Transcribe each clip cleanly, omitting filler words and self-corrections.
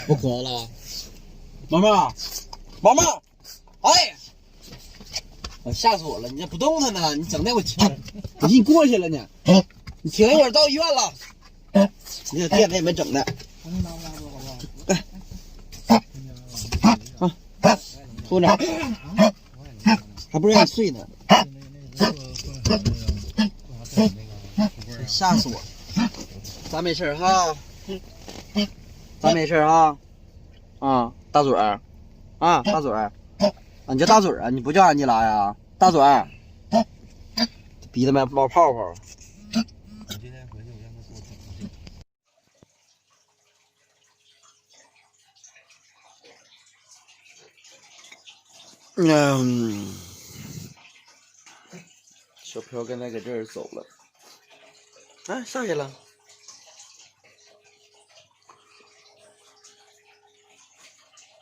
不渴了？毛毛，毛毛，哎！吓死我了！你这不动弹呢？你整的我气，我寻你过去了呢。你停一会儿，到医院了。你这电子也没整的。来，啊，吐点，还不让你睡呢。吓死我！咱没事哈，咱没事哈。啊，大嘴儿，啊，大嘴儿，啊，你叫大嘴儿啊？你不叫安吉拉呀？大嘴儿，鼻子冒泡泡。我今天回去我让他给我整去。小飘刚才搁这儿走了，哎，下去了。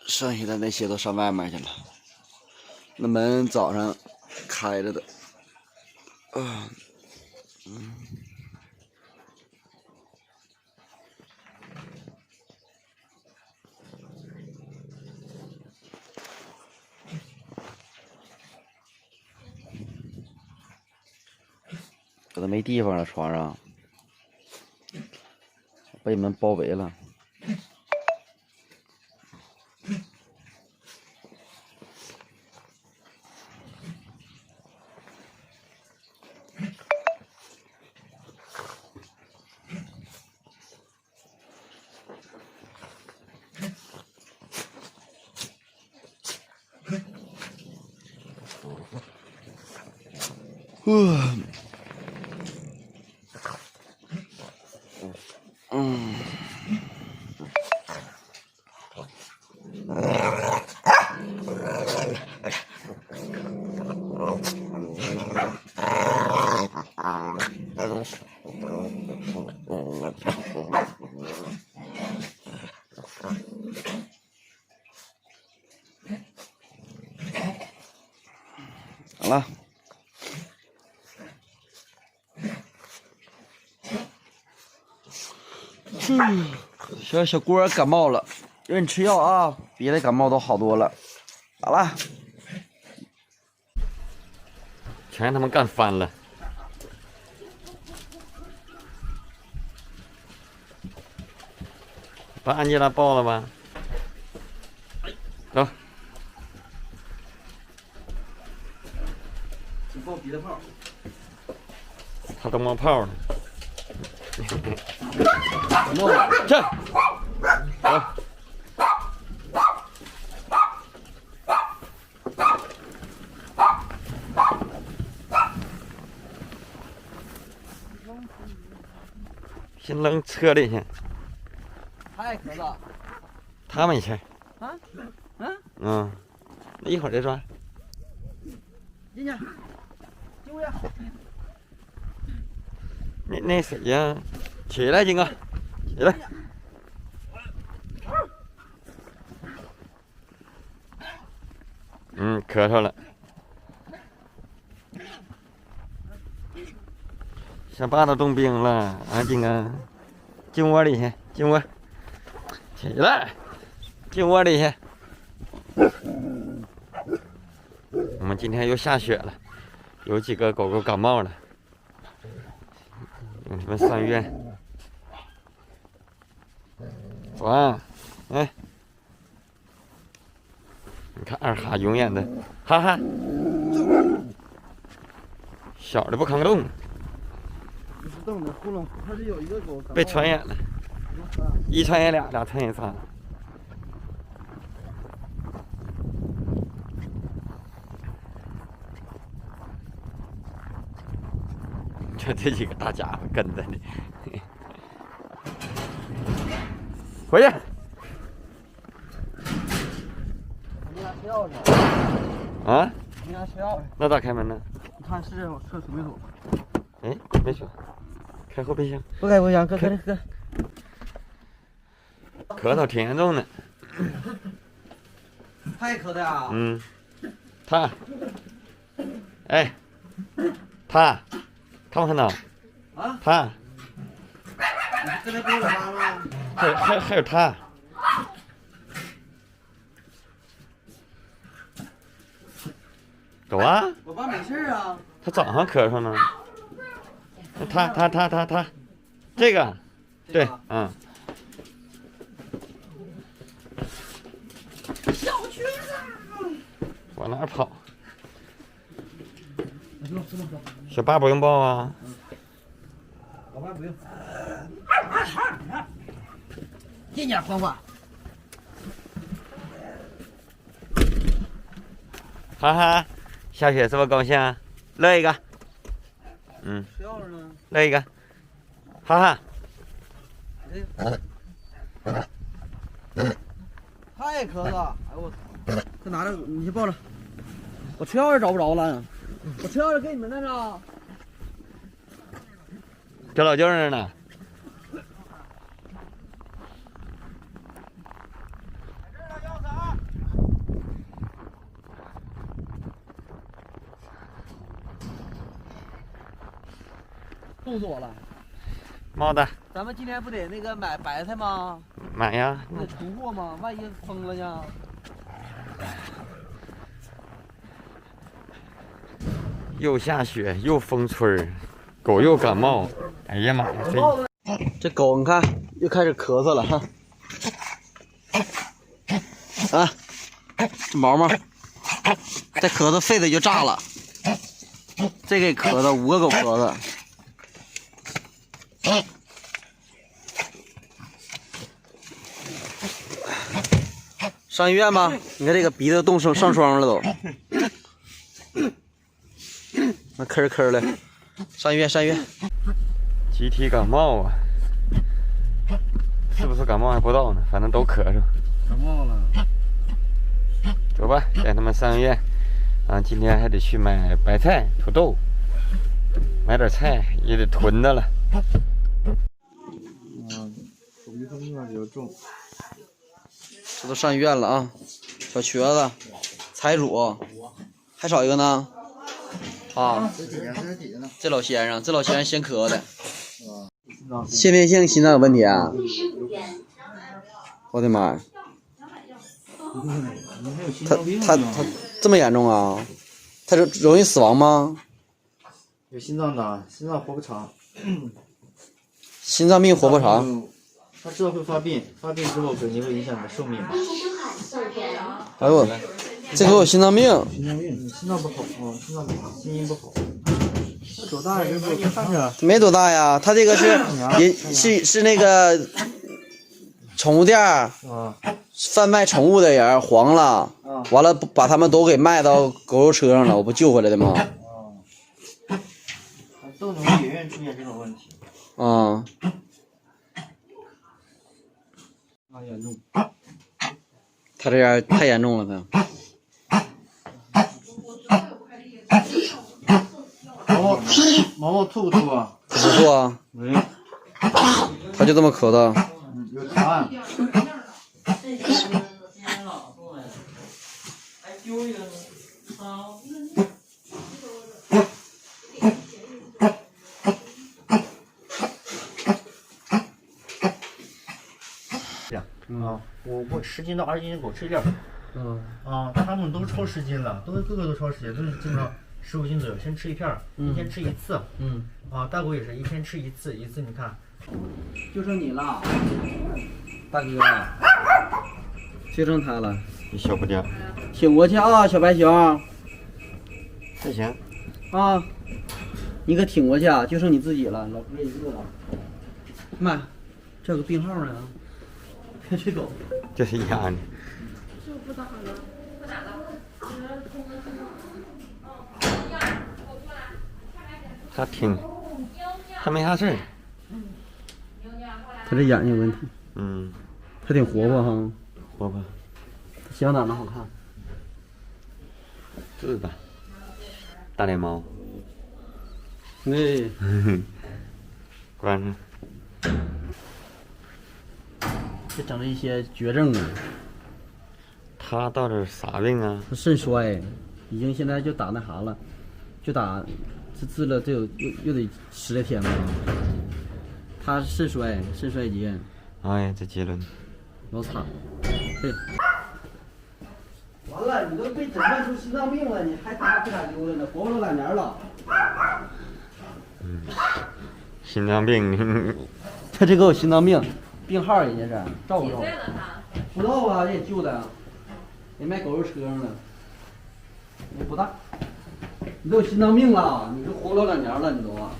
剩下的那些都上外面去了，那门早上开着的，这都没地方了，床上被门包围了。好了，小郭感冒了，让你吃药啊，别的感冒都好多了。好了，全让他们干翻了。把安吉拉抱了吧，走。你抱鼻子泡。他都冒泡了。冒了，这，走。先扔车里去。太咳了。他没事。啊？嗯，那一会儿再抓。进去，进屋去。那谁呀？起来，金哥，起来。咳嗽了。小爸都冻冰了啊，金哥，进窝里去，进窝。起来，进窝里去。我们今天又下雪了，有几个狗狗感冒了，让他们上医院。走啊，哎，你看二哈永远的，哈哈，小的不抗冻，不是冻的，糊弄，它是有一个狗被传染了，一传染俩，俩传染仨。这几个大家伙跟着呢，回去。你俩吃药去？啊？你俩吃药去？那咋开门呢？你看是我厕所没锁。哎，没锁，开后备箱。不开不行，搁。咳嗽挺严重的。太咳的呀。他，哎，他。看不看到？啊，他，你跟他给我妈吗？还有他，走啊！我爸没事啊。他早上咳嗽呢。他，这个，对，嗯。小瘸子，往哪儿跑？走。小爸不用抱啊。老爸不用。进去，欢欢。哈哈，下雪是不是高兴啊？乐一个。嗯。笑着呢。乐一个。哈哈。他也咳嗽。哎呦我操！快拿着，你先抱着。我车钥匙找不着了，我车钥匙给你们那呢。这老舅那儿呢。冻死我了。猫的。咱们今天不得那个买白菜吗？买呀。不得出货吗？万一疯了呢？又下雪又风吹，狗又感冒。哎呀妈呀！这狗你看又开始咳嗽了哈。啊，这毛毛再咳嗽肺子就炸了。这个也咳嗽，5个狗咳嗽。上医院吧，你看这个鼻子冻上霜了都，那咳咳的，上医院。集体感冒啊！是不是感冒还不知道呢，反正都咳嗽。感冒了。走吧，带他们上医院。啊，今天还得去买白菜、土豆，买点菜也得囤的了。手臂风啊比较重。这都上医院了啊！小瘸子、财主，还少一个呢。啊，这老先生先咳的。先天性心脏有问题啊！我的妈呀！他这么严重啊？他容易死亡吗？有心脏的，心脏活不长。心脏病活不长。他知道会发病，发病之后肯定会影响你的寿命。哎呦，这给我心脏病。心脏病，心脏不好啊，心脏不好，心音不好。他多大呀？这看着没多大呀，他这个是那个宠物店啊，贩卖宠物的人黄了，完了把他们都给卖到狗肉车上了，我不救回来的吗？都能也愿意出现这种问题。啊。严重。他这样太严重了，毛毛吐不吐啊？不吐啊。没。他就这么咳嗽。有答案。我10斤到20斤的狗吃量，他们都超10斤了，个个都超10斤，都是基本上15斤左右。先吃一片儿，一天吃一次。大狗也是一天吃一次，你看。就剩你了，大哥，就剩他了。你小不点，挺过去啊，小白熊。这行。啊，你可挺过去啊，就剩你自己了，老哥一个了。妈，这有个病号呢。这狗这是压呢。就不打了，不打了。他没啥事儿。他这眼睛有问题。他挺活泼哈。活泼。形象长得好看。是的。大脸猫。对。关上。这整了一些绝症啊！他到底啥病啊？他肾衰，已经现在就打那啥了，就打治了，这有又得10来天吧。他肾衰竭。哎呀，这结论老惨。对。完了，你都被诊断出心脏病了，你还打不咋丢了呢，活不了2年了。心脏病，他这个有心脏病，病号人家是照顾照顾。几岁了他？不知道啊，这也旧的，也卖狗肉车上了，也不大。你都有心脏病了，你都活不了2年了，你都啊。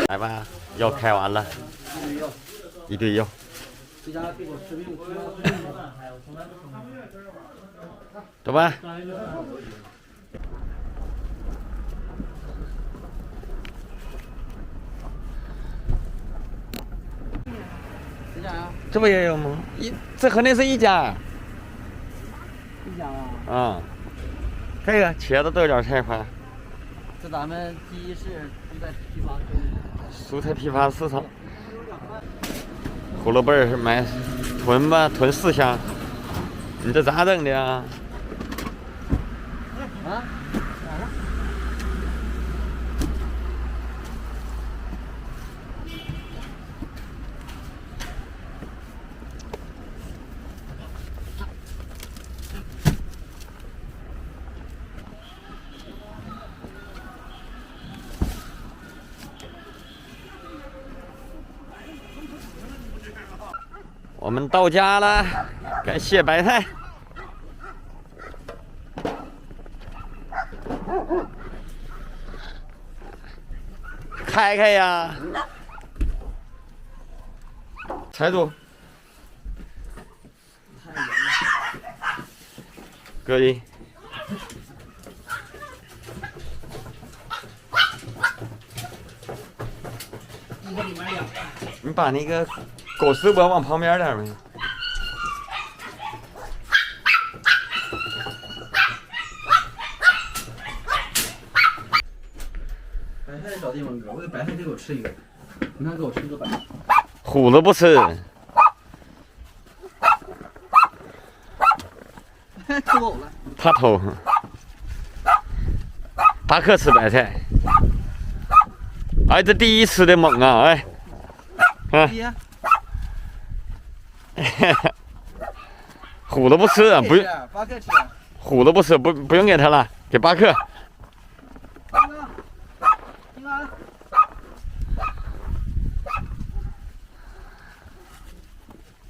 来吧，药开完了，一堆药。回家别给我吃病，走吧。谁家呀？这不也有吗？这和那是一家。一家啊。啊，这个茄子豆角菜花，这咱们第一市就在批发蔬菜批发市场。胡萝卜是买囤吧，囤4箱。你这咋整的啊？啊？我们到家了，该卸白菜。开开呀！踩住！搁一。你把那个狗食播往旁边点呗。白菜找地方搁，我给白菜给我吃一个，你看给我吃个白菜。虎子不吃，偷狗了。他偷。巴克吃白菜，哎，这第一吃的猛啊！哎，爹，虎子不吃，不用，巴克吃。虎子不吃，不用给他了，给巴克。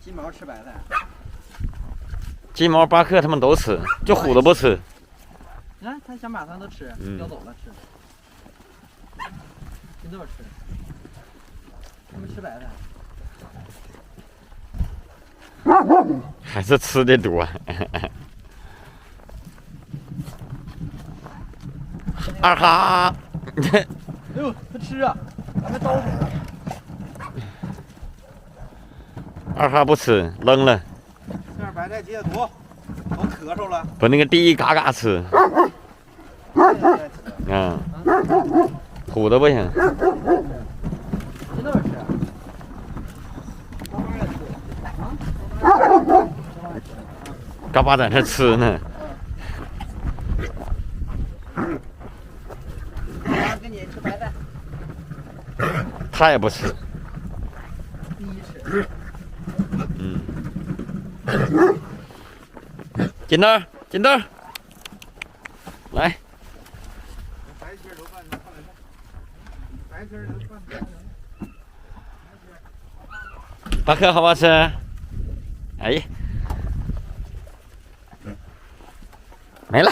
金毛吃白菜。金毛、巴克他们都吃，就虎子不吃。你看，他想把它都吃，叼走了吃。金豆吃，他们吃白菜。还是吃的多。二哈，哎呦，他吃啊，还刀子。二哈不吃，扔了。这点白菜解解毒，都咳嗽了。把那个第一嘎嘎吃。啊，虎子不行。金豆吃。干巴在那吃呢。妈跟你吃白菜。他也不吃。第一吃。金豆，金豆，来。巴克好不好吃？哎，没了。